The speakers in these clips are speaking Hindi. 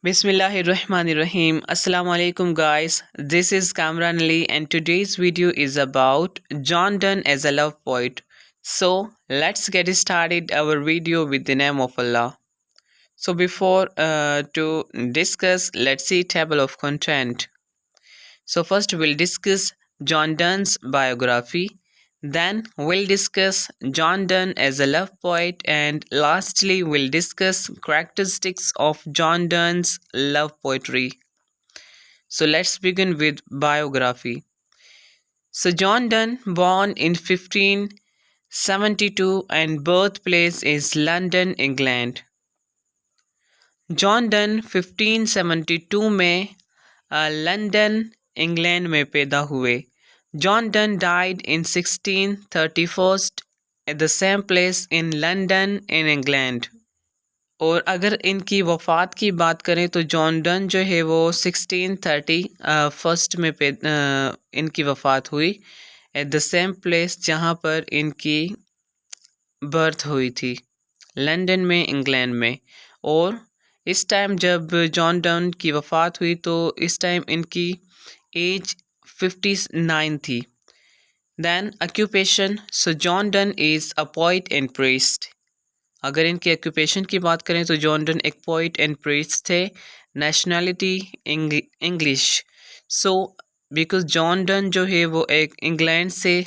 Bismillahirrahmanirrahim. Assalamu alaikum guys. This is Kamran Ali and today's video is about John Donne as a love poet. So let's get started our video with the name of Allah. So before to discuss, let's see table of content. So first we'll discuss John Donne's biography. Then we'll discuss John Donne as a love poet, and lastly we'll discuss characteristics of John Donne's love poetry. So let's begin with biography. So John Donne, born in 1572 and birthplace is London, England. John Donne 1572 में लंदन इंग्लैंड में पैदा हुए. John Donne died in 1631 at the same place in London in England. और अगर इनकी वफ़ात की बात करें तो जॉन डन जो है वो 1631 में इनकी वफ़ात हुई एट द सेम प्लेस जहाँ पर इनकी बर्थ हुई थी, लंदन में, इंग्लैंड में. और इस टाइम जब जॉन डन की वफ़ात हुई तो इस टाइम इनकी एज 59 थी. Then occupation. So John Donne is a poet and priest. अगर इनके ऑक्यूपेशन की बात करें तो जॉन डन एक पोइट एंड प्रीस्ट थे. Nationality English. So because John Donne जो है वो एक इंग्लैंड से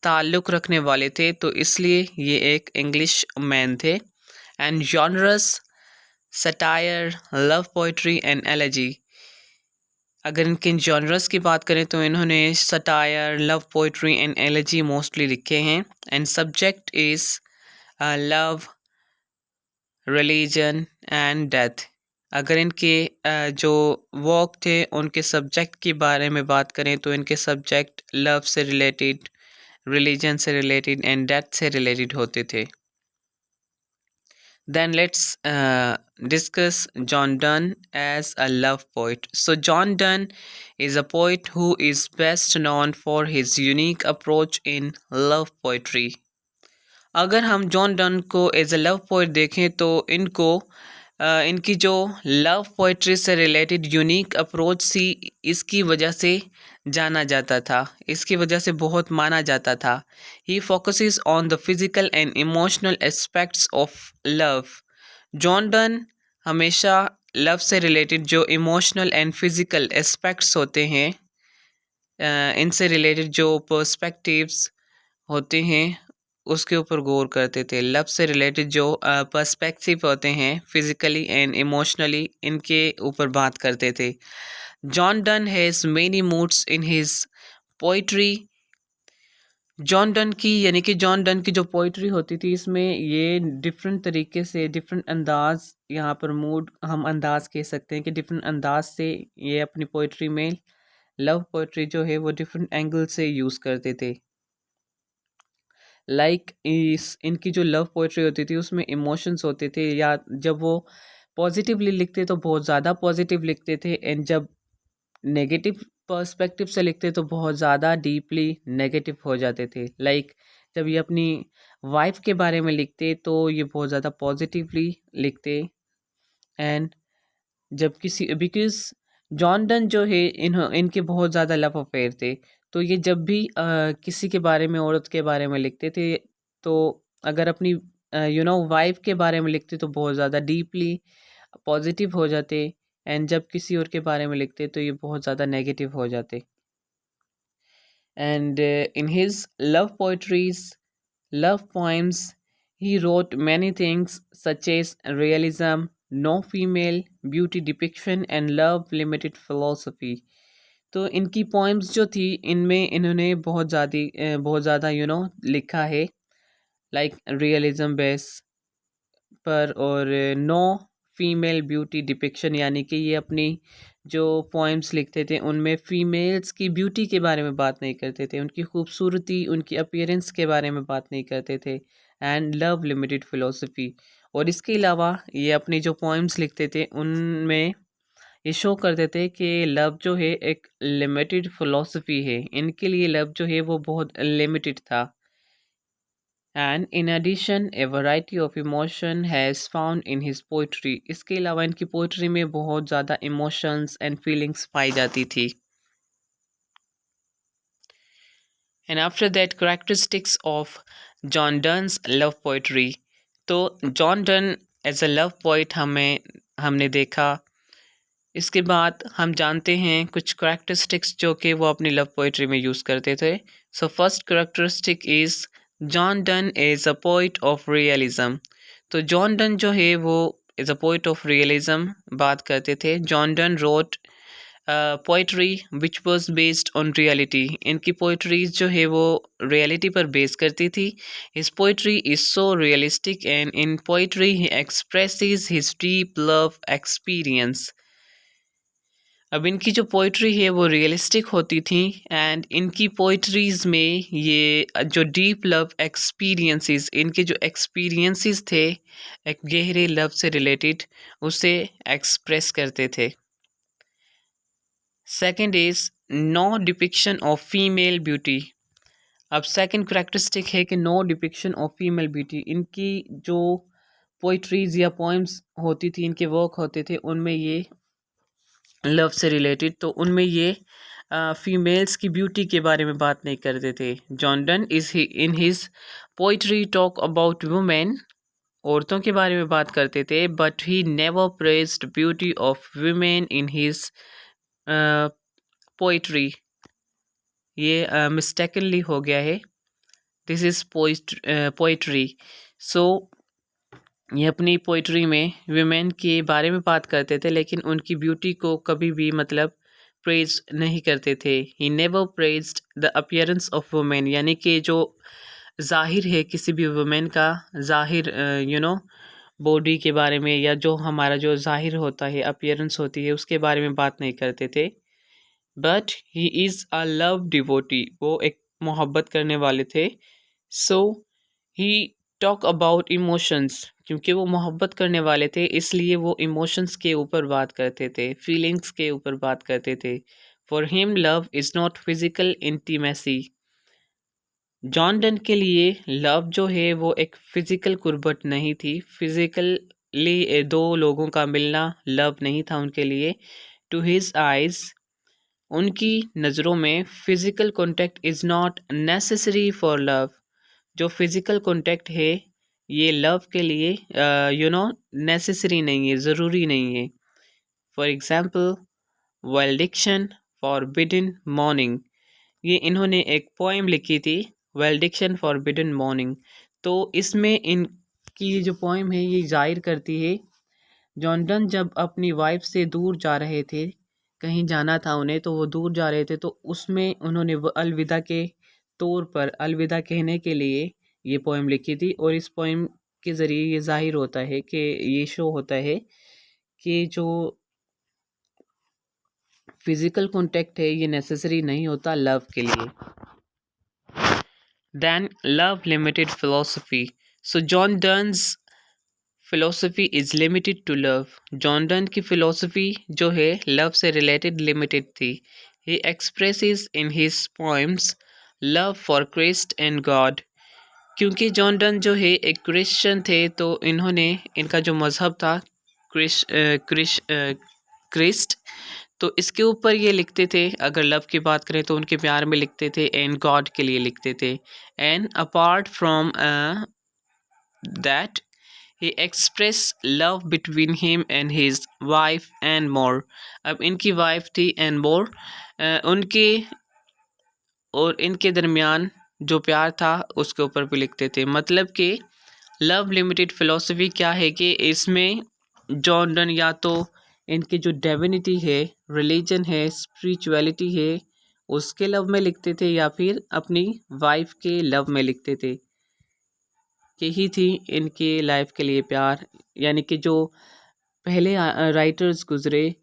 ताल्लुक़ रखने वाले थे तो इसलिए ये एक इंग्लिश मैन थे. And genres, satire, love poetry and elegy. अगर इनके जॉनरस की बात करें तो इन्होंने satire, love poetry and elegy mostly लिखे हैं. And subject is love, religion and death. अगर इनके जो वर्क थे उनके सब्जेक्ट के बारे में बात करें तो इनके सब्जेक्ट लव से रिलेटेड, रिलीजन से रिलेटेड एंड डेथ से रिलेटेड होते थे. Then let's discuss John Donne as a love poet. So John Donne is a poet who is best known for his unique approach in love poetry. अगर हम जॉन डन को एज अ लव पोइट देखें तो इनकी जो लव पोइट्री से रिलेटेड यूनिक अप्रोच सी, इसकी वजह से जाना जाता था, इसकी वजह से बहुत माना जाता था. He focuses on the physical and emotional aspects of love. John Donne हमेशा लव से रिलेटेड जो इमोशनल एंड फिज़िकल एस्पेक्ट्स होते हैं, इनसे रिलेटेड जो पर्सपेक्टिव्स होते हैं उसके ऊपर गौर करते थे. लव से रिलेटेड जो पर्सपेक्टिव होते हैं फिज़िकली एंड इमोशनली, इनके ऊपर बात करते थे. John done has many moods in his poetry. John Donne की यानी कि जॉन डन की जो पोइट्री होती थी इसमें ये डिफरेंट तरीके से, डिफरेंट अंदाज, यहाँ पर मूड हम अंदाज कह सकते हैं कि डिफरेंट अंदाज से ये अपनी पोइट्री में लव पोइट्री जो है वो डिफरेंट एंगल से यूज़ करते थे. इनकी जो लव पोइट्री होती थी उसमें इमोशंस होते थे, या जब वो पॉजिटिवली लिखते तो बहुत ज़्यादा पॉजिटिव लिखते थे, एंड जब नेगेटिव पर्सपेक्टिव से लिखते तो बहुत ज़्यादा डीपली नेगेटिव हो जाते थे. जब ये अपनी वाइफ के बारे में लिखते तो ये बहुत ज़्यादा पॉजिटिवली लिखते. एंड जब बिकॉज जॉन डन जो है इनके बहुत ज़्यादा लव अफेयर थे, तो ये जब भी किसी के बारे में, औरत के बारे में लिखते थे तो अगर अपनी वाइफ के बारे में लिखते तो बहुत ज़्यादा डीपली पॉजिटिव हो जाते, एंड जब किसी और के बारे में लिखते तो ये बहुत ज़्यादा नेगेटिव हो जाते. And in his love poetries, love poems, he wrote many things such as realism, no female, beauty depiction and love limited philosophy. तो इनकी पोएम्स जो थी इनमें इन्होंने बहुत ज़्यादा लिखा है, रियलिज़म बेस पर, और नो फीमेल ब्यूटी डिपिक्शन, यानी कि ये अपनी जो पोएम्स लिखते थे उनमें फ़ीमेल्स की ब्यूटी के बारे में बात नहीं करते थे, उनकी खूबसूरती, उनकी अपीयरेंस के बारे में बात नहीं करते थे. And love limited philosophy. और इसके अलावा ये अपनी जो पोएम्स लिखते थे उनमें ये शो करते थे कि लव जो है एक लिमिटेड फ़िलोसफी है, इनके लिए लव जो है वो बहुत लिमिटेड था. And in addition a variety of emotion has found in his poetry. इसके अलावा इनकी पोइट्री में बहुत ज़्यादा इमोशंस एंड फीलिंग्स पाई जाती थी। And after that characteristics of John Donne's love poetry. तो John Donne as a love poet हमने देखा। इसके बाद हम जानते हैं कुछ कैरेक्टरिस्टिक्स जो कि वो अपनी लव पोइट्री में यूज़ करते थे। So first characteristic is John Donne is a poet of realism. तो जॉन डन जो है वो is a poet of realism बात करते थे। John Donne wrote poetry which was based on reality. इनकी पोइट्रीज जो है वो रियलिटी पर बेस करती थी। His poetry is so realistic and in poetry he expresses his deep love experience. अब इनकी जो पोइट्री है वो रियलिस्टिक होती थी एंड इनकी पोइट्रीज़ में ये जो डीप लव एक्सपीरियंसेस, इनके जो एक्सपीरियंसेस थे एक गहरे लव से रिलेटेड, उसे एक्सप्रेस करते थे। Second is no depiction of female beauty. अब सेकंड करेक्टरिस्टिक है कि no depiction of female beauty. इनकी जो पोइट्रीज़ या पोइम्स होती थी, इनके वर्क होते थे, उनमें ये लव से रिलेटेड, तो उनमें ये फीमेल्स की ब्यूटी के बारे में बात नहीं करते थे। John done is he in his poetry talk about women, औरतों के बारे में बात करते थे, but he never praised beauty of women in his poetry. ये मिस्टेकनली हो गया है, दिस इज़ पोइट्री। सो ये अपनी पोइट्री में विमेन के बारे में बात करते थे, लेकिन उनकी ब्यूटी को कभी भी मतलब प्रेज नहीं करते थे। He never praised the appearance of women, यानी कि जो ज़ाहिर है किसी भी वुमेन का, ज़ाहिर बॉडी के बारे में, या जो हमारा जो ज़ाहिर होता है, अपीयरेंस होती है, उसके बारे में बात नहीं करते थे। But he is a love devotee, वो एक मोहब्बत करने वाले थे। सो ही टॉक अबाउट इमोशंस, क्योंकि वो मोहब्बत करने वाले थे इसलिए वो इमोशंस के ऊपर बात करते थे, फीलिंग्स के ऊपर बात करते थे। For him love is not physical intimacy. John Donne के लिए लव जो है वो एक फ़िज़िकल कुर्बत नहीं थी, फिज़िकली दो लोगों का मिलना लव नहीं था उनके लिए। टू हिज आइज़, उनकी नज़रों में physical contact is not necessary for love. जो फिज़िकल कॉन्टैक्ट है ये लव के लिए नेसेसरी नहीं है, ज़रूरी नहीं है। फॉर एग्ज़ाम्पल वेलडिक्शन फॉरबिडन मॉर्निंग, ये इन्होंने एक पोएम लिखी थी, वेलडिक्शन फॉरबिडन मॉर्निंग। तो इसमें इनकी जो पोएम है ये ज़ाहिर करती है, जॉन डन जब अपनी वाइफ से दूर जा रहे थे, कहीं जाना था उन्हें, तो वो दूर जा रहे थे, तो उसमें उन्होंने अलविदा के तौर पर, अलविदा कहने के लिए ये पोएम लिखी थी। और इस पोएम के ज़रिए ये ज़ाहिर होता है कि ये शो होता है कि जो फिज़िकल कॉन्टैक्ट है ये नेसेसरी नहीं होता लव के लिए। Than love limited philosophy. So John Donne's philosophy is limited to love. John Donne की फ़िलोसफी जो है लव से रिलेटेड लिमिटेड थी। He expresses in his poems love for Christ and God. क्योंकि जॉन डन जो है एक क्रिश्चियन थे, तो इन्होंने, इनका जो मज़हब था क्रिस्ट, तो इसके ऊपर ये लिखते थे। अगर लव की बात करें तो उनके प्यार में लिखते थे, एंड गॉड के लिए लिखते थे। And apart from that he express love between him and his wife and more. अब इनकी वाइफ थी एंड मोर, उनके और इनके दरमियान जो प्यार था उसके ऊपर भी लिखते थे। मतलब कि लव लिमिटेड फ़िलोसफी क्या है कि इसमें जॉन डन या तो इनकी जो डिविनिटी है, रिलीजन है, स्पिरिचुअलिटी है, उसके लव में लिखते थे, या फिर अपनी वाइफ के लव में लिखते थे कि ही थी इनकी लाइफ के लिए प्यार। यानी कि जो पहले राइटर्स गुज़रे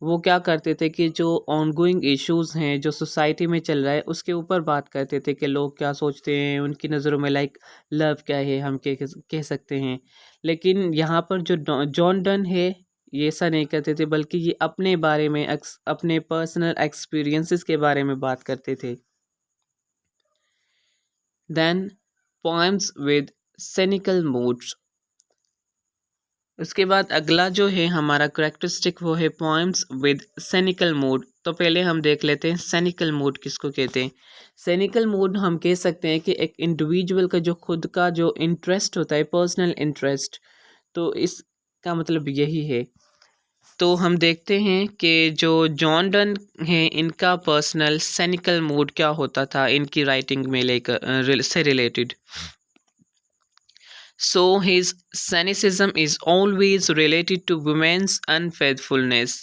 वो क्या करते थे कि जो ऑनगोइंग इश्यूज़ हैं, जो सोसाइटी में चल रहा है, उसके ऊपर बात करते थे कि लोग क्या सोचते हैं, उनकी नज़रों में लाइक लव क्या है, हम कह सकते हैं। लेकिन यहाँ पर जो जॉन डन है ये ऐसा नहीं करते थे, बल्कि ये अपने बारे में, अपने पर्सनल एक्सपीरियंसेस के बारे में बात करते थे। Then poems with cynical moods. उसके बाद अगला जो है हमारा करेक्टरिस्टिक वो है पोएम्स विद सैनिकल मूड। तो पहले हम देख लेते हैं सैनिकल मूड किसको कहते हैं। सैनिकल मूड हम कह सकते हैं कि एक इंडिविजुअल का जो खुद का जो इंटरेस्ट होता है, पर्सनल इंटरेस्ट, तो इसका मतलब यही है। तो हम देखते हैं कि जो जॉन डन है इनका पर्सनल सैनिकल मूड क्या होता था इनकी राइटिंग में लेकर से related. So his cynicism is always related to women's unfaithfulness.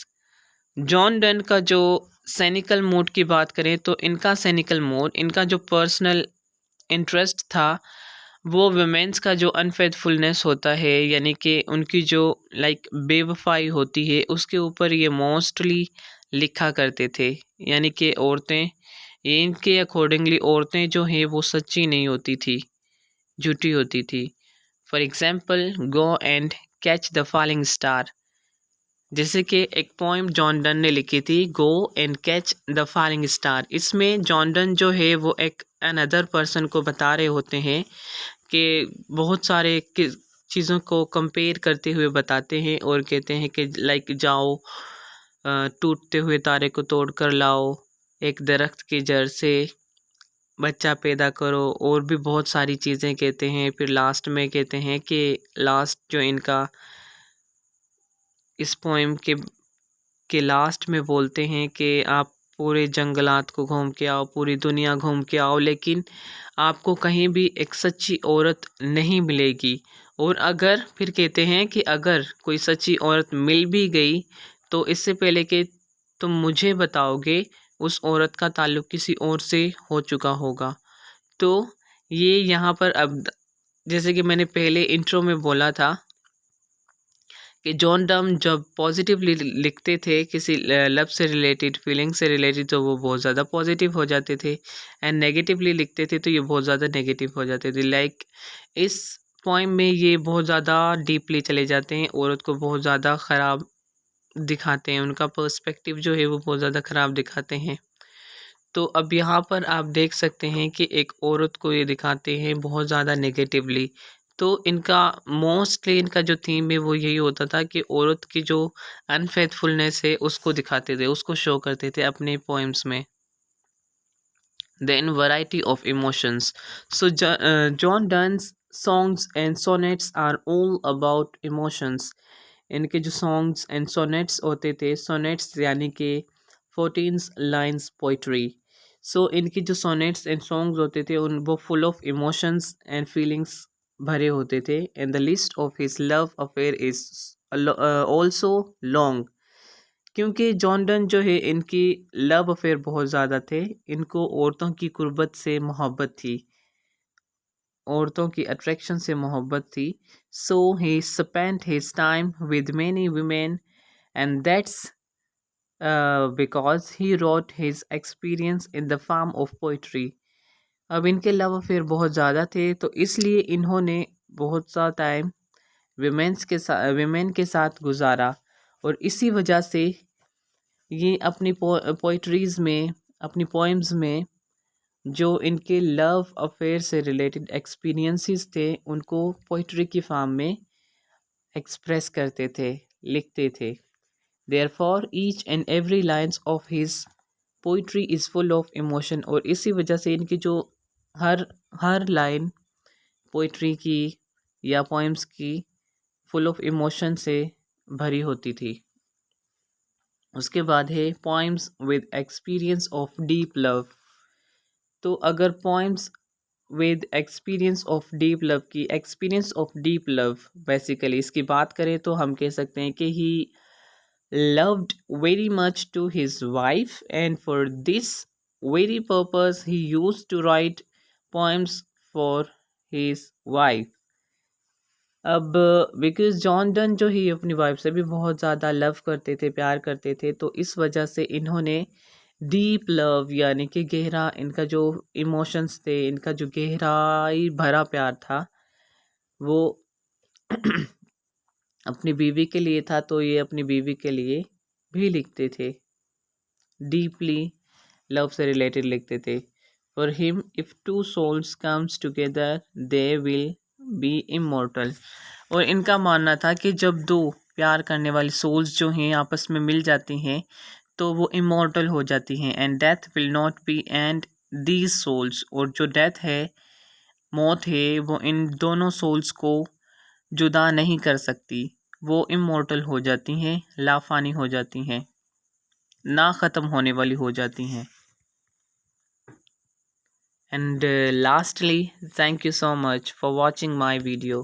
John Donne का जो सैनिकल मूड की बात करें तो इनका सैनिकल मूड, इनका जो पर्सनल इंटरेस्ट था वो वुमेन्स का जो अनफेथफुलनेस होता है, यानी कि उनकी जो बेवफाई होती है उसके ऊपर ये मोस्टली लिखा करते थे। यानी कि औरतें, इनके अकॉर्डिंगली औरतें जो हैं वो सच्ची नहीं होती थी, झूठी होती थी। For example go and catch the falling star, जैसे कि एक पोइम जॉन डन ने लिखी थी go and catch the falling star. इसमें जॉन डन जो है वो एक अनदर पर्सन को बता रहे होते हैं कि बहुत सारे चीज़ों को कंपेयर करते हुए बताते हैं और कहते हैं कि जाओ टूटते हुए तारे को तोड़ कर लाओ, एक दरख्त की जड़ से बच्चा पैदा करो, और भी बहुत सारी चीज़ें कहते हैं। फिर लास्ट में कहते हैं कि लास्ट जो इनका इस पोएम के लास्ट में बोलते हैं कि आप पूरे जंगलात को घूम के आओ, पूरी दुनिया घूम के आओ, लेकिन आपको कहीं भी एक सच्ची औरत नहीं मिलेगी। और अगर फिर कहते हैं कि अगर कोई सच्ची औरत मिल भी गई तो इससे पहले कि तुम मुझे बताओगे उस औरत का ताल्लुक़ किसी और से हो चुका होगा। तो ये यहाँ पर अब जैसे कि मैंने पहले इंट्रो में बोला था कि जॉन डन जब पॉजिटिवली लिखते थे किसी लव से रिलेटेड, फीलिंग से रिलेटेड, तो वो बहुत ज़्यादा पॉजिटिव हो जाते थे, एंड नेगेटिवली लिखते थे तो ये बहुत ज़्यादा नेगेटिव हो जाते थे। इस पोइम में ये बहुत ज़्यादा डीपली चले जाते हैं, औरत को बहुत ज़्यादा ख़राब दिखाते हैं, उनका पर्सपेक्टिव जो है वो बहुत ज़्यादा ख़राब दिखाते हैं। तो अब यहाँ पर आप देख सकते हैं कि एक औरत को ये दिखाते हैं बहुत ज़्यादा नेगेटिवली। तो इनका मोस्टली इनका जो थीम है वो यही होता था कि औरत की जो अनफेथफुलनेस है उसको दिखाते थे, उसको शो करते थे अपने पोएम्स में। Then variety of emotions. So John Donne's songs and sonnets are all about emotions. इनके जो सॉन्ग्स एंड सोनेट्स होते थे, सोनेट्स यानी कि 14 लाइन्स पोइट्री। सो इनकी जो सोनेट्स एंड सॉन्ग्स होते थे उन वो full of emotions and feelings भरे होते थे। And the list of his love affair is also long, क्योंकि जॉन डन जो है इनकी लव अफेयर बहुत ज़्यादा थे, इनको औरतों की कुर्बत से मोहब्बत थी, औरतों की अट्रैक्शन से मोहब्बत थी। So he spent his time with many women and that's because he wrote his experience in the form of poetry. अब इनके लव अफेयर बहुत ज़्यादा थे तो इसलिए इन्होंने बहुत सा टाइम वीमेन के साथ गुजारा, और इसी वजह से ये अपनी पोइट्रीज़ में, अपनी पोएम्स में जो इनके लव अफेयर से रिलेटेड एक्सपीरियंसेस थे उनको पोइट्री की फॉर्म में एक्सप्रेस करते थे, लिखते थे। Therefore each and every lines of his poetry is full of emotion, और इसी वजह से इनकी जो हर लाइन पोइट्री की या पोएम्स की फुल ऑफ इमोशन से भरी होती थी। उसके बाद है poems with experience of deep love. तो अगर poems with experience of deep love की, experience of deep love basically इसकी बात करें तो हम कह सकते हैं कि he loved very much to his wife, and for this very purpose he used to write poems for his wife. अब बिकॉज जॉन डन जो ही अपनी वाइफ से भी बहुत ज़्यादा लव करते थे, प्यार करते थे, तो इस वजह से इन्होंने डीप लव यानी कि गहरा, इनका जो इमोशंस थे, इनका जो गहराई भरा प्यार था वो अपनी बीवी के लिए था, तो ये अपनी बीवी के लिए भी लिखते थे, डीपली लव से रिलेटेड लिखते थे। For him, if two souls comes together, they will be immortal. और इनका मानना था कि जब दो प्यार करने वाली सोल्स जो हैं आपस में मिल जाती हैं तो वो इमोर्टल हो जाती हैं, and death will not be end these souls, और जो डेथ है, मौत है, वो इन दोनों सोल्स को जुदा नहीं कर सकती। वो इमोर्टल हो जाती हैं, लाफानी हो जाती हैं, ना ख़त्म होने वाली हो जाती हैं। And lastly, thank you so much for watching my video.